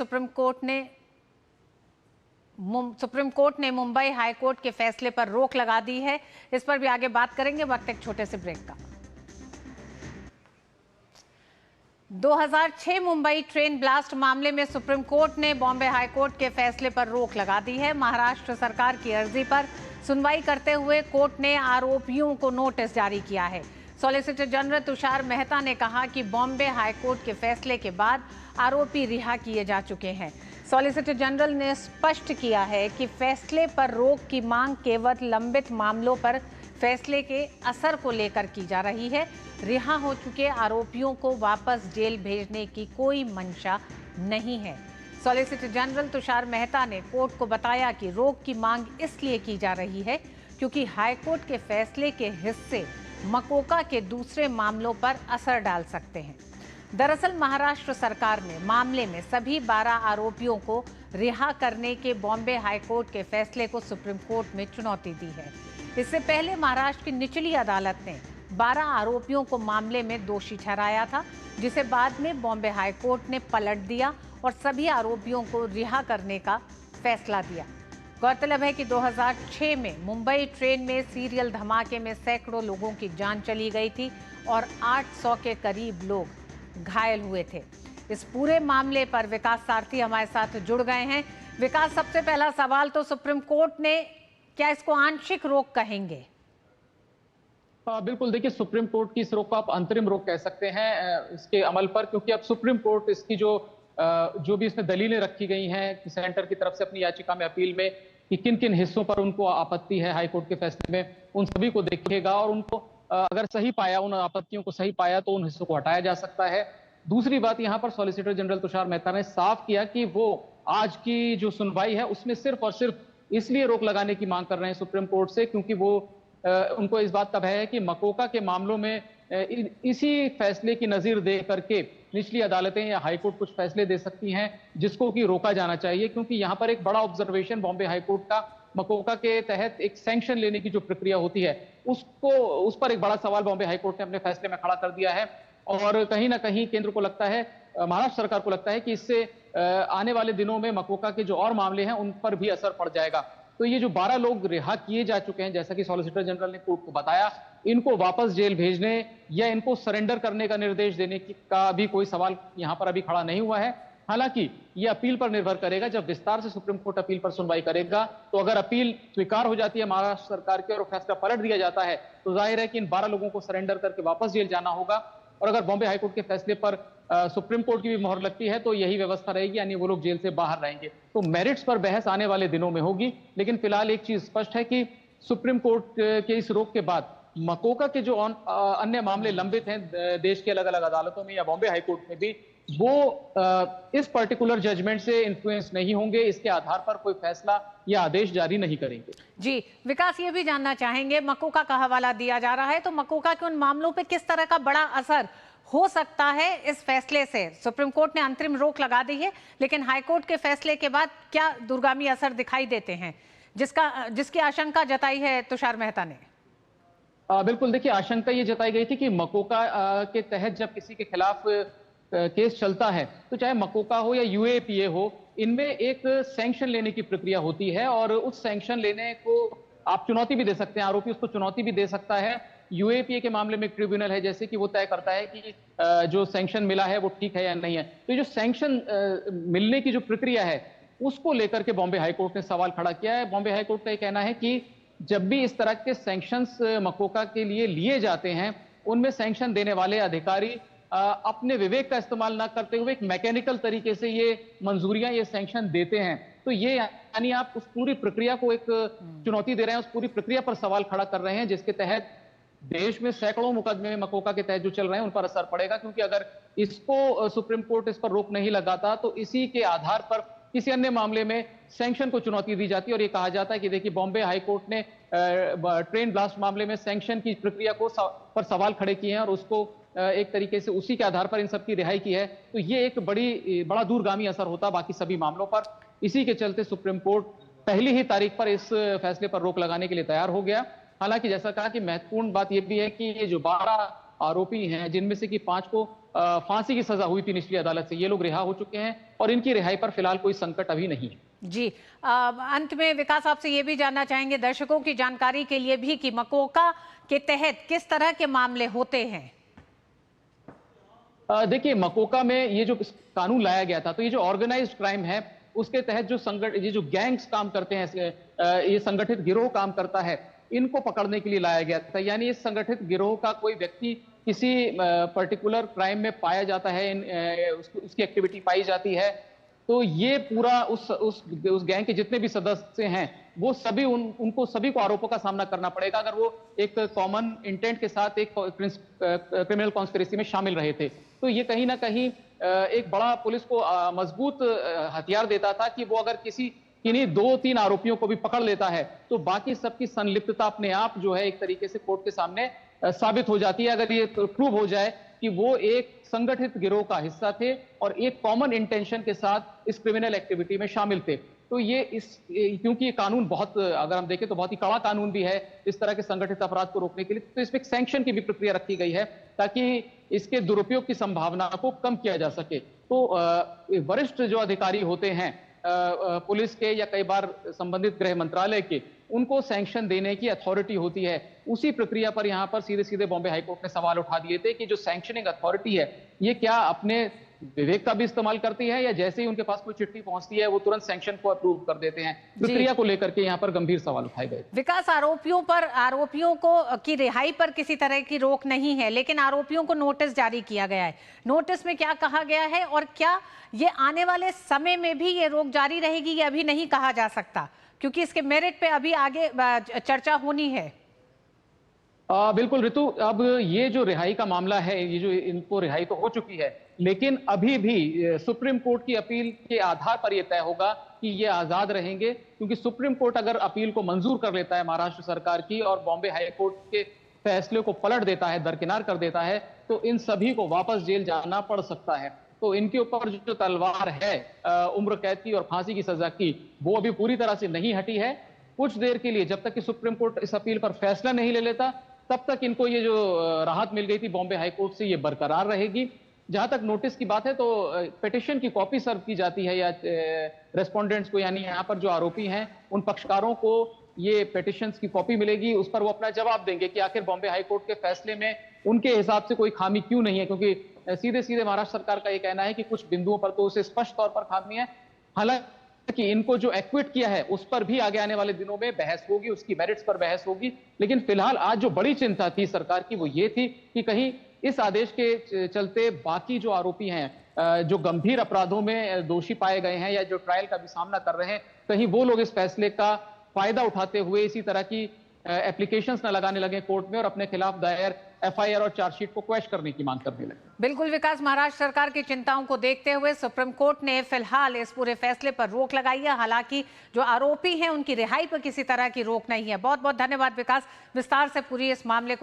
Supreme court ने Mumbai high court के फैसले पर रोक लगा दी है। इस पर भी आगे बात करेंगे, वक्त एक छोटे से ब्रेक का। 2006 मुंबई ट्रेन ब्लास्ट मामले में सुप्रीम कोर्ट ने बॉम्बे हाई कोर्ट के फैसले पर रोक लगा दी है। महाराष्ट्र सरकार की अर्जी पर सुनवाई करते हुए कोर्ट ने आरोपियों को नोटिस जारी किया है। सॉलिसिटर जनरल तुषार मेहता ने कहा कि बॉम्बे हाई कोर्ट के फैसले के बाद आरोपी रिहा किए जा चुके हैं। सॉलिसिटर जनरल ने स्पष्ट किया है कि फैसले पर रोक की मांग केवल लंबित मामलों पर फैसले के असर को लेकर की जा रही है। रिहा हो चुके आरोपियों को वापस जेल भेजने की कोई मंशा नहीं है। सॉलिसिटर जनरल तुषार मेहता ने कोर्ट को बताया कि रोक की मांग इसलिए की जा रही है क्योंकि हाईकोर्ट के फैसले के हिस्से मकोका के दूसरे मामलों पर असर डाल सकते हैं। दरअसल महाराष्ट्र सरकार ने मामले में सभी 12 आरोपियों को रिहा करने के बॉम्बे हाईकोर्ट के फैसले को सुप्रीम कोर्ट में चुनौती दी है। इससे पहले महाराष्ट्र की निचली अदालत ने 12 आरोपियों को मामले में दोषी ठहराया था, जिसे बाद में बॉम्बे हाईकोर्ट ने पलट दिया और सभी आरोपियों को रिहा करने का फैसला दिया। गौरतलब है कि 2006 में मुंबई ट्रेन में सीरियल धमाके में सैकड़ों लोगों की जान चली गई थी और 800 के करीब लोग घायल हुए थे। इस पूरे मामले पर विकास सारथी हमारे साथ जुड़ गए हैं। विकास, सबसे पहला सवाल तो सुप्रीम कोर्ट ने क्या इसको आंशिक रोक कहेंगे? बिल्कुल, देखिए सुप्रीम कोर्ट की इस रोक को आप अंतरिम रोक कह सकते हैं इसके अमल पर, क्योंकि अब सुप्रीम कोर्ट इसकी जो भी इसमें दलीलें रखी गई हैं सेंटर की तरफ से अपनी याचिका में अपील में कि किन किन हिस्सों पर उनको आपत्ति है हाईकोर्ट के फैसले में, उन सभी को देखेगा और उनको अगर सही पाया, उन आपत्तियों को सही पाया तो उन हिस्सों को हटाया जा सकता है। दूसरी बात, यहाँ पर सॉलिसिटर जनरल तुषार मेहता ने साफ किया कि वो आज की जो सुनवाई है उसमें सिर्फ और सिर्फ इसलिए रोक लगाने की मांग कर रहे हैं सुप्रीम कोर्ट से क्योंकि वो उनको इस बात का भय है कि मकोका के मामलों में इसी फैसले की नजीर दे करके निचली अदालतें या हाईकोर्ट कुछ फैसले दे सकती हैं जिसको कि रोका जाना चाहिए, क्योंकि यहाँ पर एक बड़ा ऑब्जर्वेशन बॉम्बे हाईकोर्ट का मकोका के तहत एक सैंक्शन लेने की जो प्रक्रिया होती है उस पर एक बड़ा सवाल बॉम्बे हाईकोर्ट ने अपने फैसले में खड़ा कर दिया है। और कहीं ना कहीं केंद्र को लगता है, महाराष्ट्र सरकार को लगता है कि इससे आने वाले दिनों में मकोका के जो और मामले हैं उन पर भी असर पड़ जाएगा। तो ये जो 12 लोग रिहा किए जा चुके हैं, जैसा कि सॉलिसिटर जनरल ने कोर्ट को बताया, इनको वापस जेल भेजने या इनको सरेंडर करने का निर्देश देने का भी कोई सवाल यहां पर अभी खड़ा नहीं हुआ है। हालांकि ये अपील पर निर्भर करेगा, जब विस्तार से सुप्रीम कोर्ट अपील पर सुनवाई करेगा तो अगर अपील स्वीकार हो जाती है महाराष्ट्र सरकार की और फैसला पलट दिया जाता है तो जाहिर है कि इन 12 लोगों को सरेंडर करके वापस जेल जाना होगा। और अगर बॉम्बे हाईकोर्ट के फैसले पर सुप्रीम कोर्ट की भी मोहर लगती है तो यही व्यवस्था रहेगी, यानी वो लोग जेल से बाहर रहेंगे। तो मेरिट्स पर बहस आने वाले दिनों में होगी, लेकिन फिलहाल एक चीज स्पष्ट है कि सुप्रीम कोर्ट के इस रोक के बाद मकोका के जो अन्य मामले लंबित हैं देश के अलग अलग अदालतों में या बॉम्बे हाईकोर्ट में भी, वो इस पर्टिकुलर जजमेंट से इन्फ्लुएंस नहीं होंगे, इसके आधार पर कोई फैसला या आदेश जारी नहीं करेंगे। जी विकास, ये भी जानना चाहेंगे, मकोका का हवाला दिया जा रहा है तो मकोका के उन मामलों पे किस तरह का बड़ा असर हो सकता है इस फैसले से? सुप्रीम कोर्ट ने अंतरिम रोक लगा दी है, लेकिन हाईकोर्ट के फैसले के बाद क्या दूरगामी असर दिखाई देते हैं जिसकी आशंका जताई है तुषार मेहता ने? बिल्कुल, देखिए आशंका ये जताई गई थी कि मकोका के तहत जब किसी के खिलाफ केस चलता है तो चाहे मकोका हो या यूएपीए हो, इनमें एक सैंक्शन लेने की प्रक्रिया होती है और उस सैंक्शन लेने को आप चुनौती भी दे सकते हैं, आरोपी उसको चुनौती भी दे सकता है। यूएपीए के मामले में एक ट्रिब्यूनल है जैसे कि वो तय करता है कि जो सैंक्शन मिला है वो ठीक है या नहीं है। तो जो सैंक्शन मिलने की जो प्रक्रिया है उसको लेकर के बॉम्बे हाईकोर्ट ने सवाल खड़ा किया है। बॉम्बे हाईकोर्ट का यह कहना है कि जब भी इस तरह के सैंक्शंस मकोका के लिए लिए जाते हैं, उनमें सैंक्शन देने वाले अधिकारी अपने विवेक का इस्तेमाल ना करते हुए एक मैकेनिकल तरीके से ये मंजूरियां, ये सैंक्शन देते हैं। तो ये यानी आप उस पूरी प्रक्रिया को एक चुनौती दे रहे हैं, उस पूरी प्रक्रिया पर सवाल खड़ा कर रहे हैं, जिसके तहत देश में सैकड़ों मुकदमे मकोका के तहत जो चल रहे हैं उन पर असर पड़ेगा। क्योंकि अगर इसको सुप्रीम कोर्ट इस पर रोक नहीं लगाता तो इसी के आधार पर किसी अन्य मामले में सैंक्शन को चुनौती दी जाती है। और ये कहा जाता है कि देखिए बॉम्बे हाईकोर्ट ने ट्रेन ब्लास्ट मामले में सैंक्शन की प्रक्रिया पर सवाल खड़े किए हैं और उसको एक तरीके से उसी के आधार पर इन सबकी रिहाई की है। तो ये एक बड़ा दूरगामी असर होता बाकी सभी मामलों पर। इसी के चलते सुप्रीम कोर्ट पहली ही तारीख पर इस फैसले पर रोक लगाने के लिए तैयार हो गया। हालांकि जैसा कहा कि महत्वपूर्ण बात यह भी है कि ये जो 12 आरोपी हैं जिनमें से कि 5 को फांसी की सजा हुई थी निचली अदालत से, ये लोग रिहा हो चुके हैं और इनकी रिहाई पर फिलहाल कोई संकट अभी नहीं है। जी, अंत में विकास आपसे ये भी जानना चाहेंगे दर्शकों की जानकारी के लिए भी कि मकोका के तहत किस तरह के मामले होते हैं। देखिए, मकोका में ये जो कानून लाया गया था, तो ये जो ऑर्गेनाइज्ड क्राइम है उसके तहत जो ये जो गैंग्स काम करते हैं, ये संगठित गिरोह काम करता है, इनको पकड़ने के लिए लाया गया था। यानी इस संगठित गिरोह का कोई व्यक्ति किसी पर्टिकुलर क्राइम में पाया जाता है, उसकी एक्टिविटी पाई जाती है, तो ये पूरा उस गैंग के जितने भी सदस्य हैं वो सभी उनको सभी को आरोपों का सामना करना पड़ेगा अगर वो एक कॉमन इंटेंट के साथ एक क्रिमिनल कॉन्स्पिरेसी में शामिल रहे थे। तो ये कहीं ना कहीं एक बड़ा पुलिस को मजबूत हथियार देता था कि वो अगर किन्हीं 2-3 आरोपियों को भी पकड़ लेता है तो बाकी सबकी संलिप्तता अपने आप जो है एक तरीके से कोर्ट के सामने साबित हो जाती है। अगर ये प्रूव हो जाए कि वो एक संगठित गिरोह का हिस्सा थे और एक कॉमन इंटेंशन के साथ इस क्रिमिनल एक्टिविटी में शामिल थे, तो ये क्योंकि ये कानून बहुत, अगर हम देखें तो बहुत ही कड़ा कानून भी है इस तरह के संगठित अपराध को रोकने के लिए, तो इसमें सैंक्शन की भी प्रक्रिया रखी गई है ताकि इसके दुरुपयोग की संभावना को कम किया जा सके। तो वरिष्ठ जो अधिकारी होते हैं पुलिस के या कई बार संबंधित गृह मंत्रालय के, उनको सैंक्शन देने की अथॉरिटी होती है। उसी प्रक्रिया पर यहां पर सीधे सीधे बॉम्बे हाईकोर्ट ने सवाल उठा दिए थे कि जो सैंक्शनिंग अथॉरिटी है ये क्या अपने विवेक का भी इस्तेमाल करती है या जैसे ही उनके पास कोई चिट्ठी पहुंचती है वो तुरंत सैंक्शन को अप्रूव कर देते हैं। प्रक्रिया को लेकर के यहाँ पर गंभीर सवाल उठाए गए। विकास, आरोपियों को की रिहाई पर किसी तरह की रोक नहीं है, लेकिन आरोपियों को नोटिस जारी किया गया है। नोटिस में क्या कहा गया है और क्या ये आने वाले समय में भी ये रोक जारी रहेगी, ये अभी नहीं कहा जा सकता क्योंकि इसके मेरिट पे अभी आगे चर्चा होनी है। बिल्कुल ऋतु, अब ये जो रिहाई का मामला है, ये जो इनको रिहाई तो हो चुकी है, लेकिन अभी भी सुप्रीम कोर्ट की अपील के आधार पर यह तय होगा कि ये आजाद रहेंगे, क्योंकि सुप्रीम कोर्ट अगर अपील को मंजूर कर लेता है महाराष्ट्र सरकार की और बॉम्बे हाई कोर्ट के फैसले को पलट देता है, दरकिनार कर देता है, तो इन सभी को वापस जेल जाना पड़ सकता है। तो इनके ऊपर जो तलवार है उम्र कैद की और फांसी की सजा की, वो अभी पूरी तरह से नहीं हटी है। कुछ देर के लिए, जब तक कि सुप्रीम कोर्ट इस अपील पर फैसला नहीं ले लेता, तब तक इनको ये जो राहत मिल गई थी बॉम्बे हाई कोर्ट से, ये बरकरार रहेगी। जहां तक नोटिस की बात है तो पिटिशन की कॉपी सर्व की जाती है या रेस्पोंडेंट्स को, यानी यहाँ पर जो आरोपी हैं उन पक्षकारों को ये पिटिशंस की कॉपी मिलेगी। उस पर वो अपना जवाब देंगे कि आखिर बॉम्बे हाई कोर्ट के फैसले में उनके हिसाब से कोई खामी क्यों नहीं है, क्योंकि सीधे सीधे महाराष्ट्र सरकार का ये कहना है कि कुछ बिंदुओं पर तो उसे स्पष्ट तौर पर खामी है। हालांकि इनको जो एक्विट किया है उस पर भी आगे आने वाले दिनों में बहस होगी, उसकी मेरिट्स पर बहस होगी। लेकिन फिलहाल आज जो बड़ी चिंता थी सरकार की वो ये थी कि कहीं इस आदेश के चलते बाकी जो आरोपी हैं जो गंभीर अपराधों में दोषी पाए गए हैं या जो ट्रायल का भी सामना कर रहे हैं, कहीं वो लोग इस फैसले का फायदा उठाते हुए इसी तरह की एप्लीकेशंस न लगाने लगे कोर्ट में और अपने खिलाफ दायर एफआईआर और चार्जशीट को क्वैश करने की मांग करने लगे। बिल्कुल विकास, महाराष्ट्र सरकार की चिंताओं को देखते हुए सुप्रीम कोर्ट ने फिलहाल इस पूरे फैसले पर रोक लगाई है। हालांकि जो आरोपी हैं उनकी रिहाई पर किसी तरह की रोक नहीं है। बहुत बहुत धन्यवाद विकास, विस्तार से पूरी इस मामले को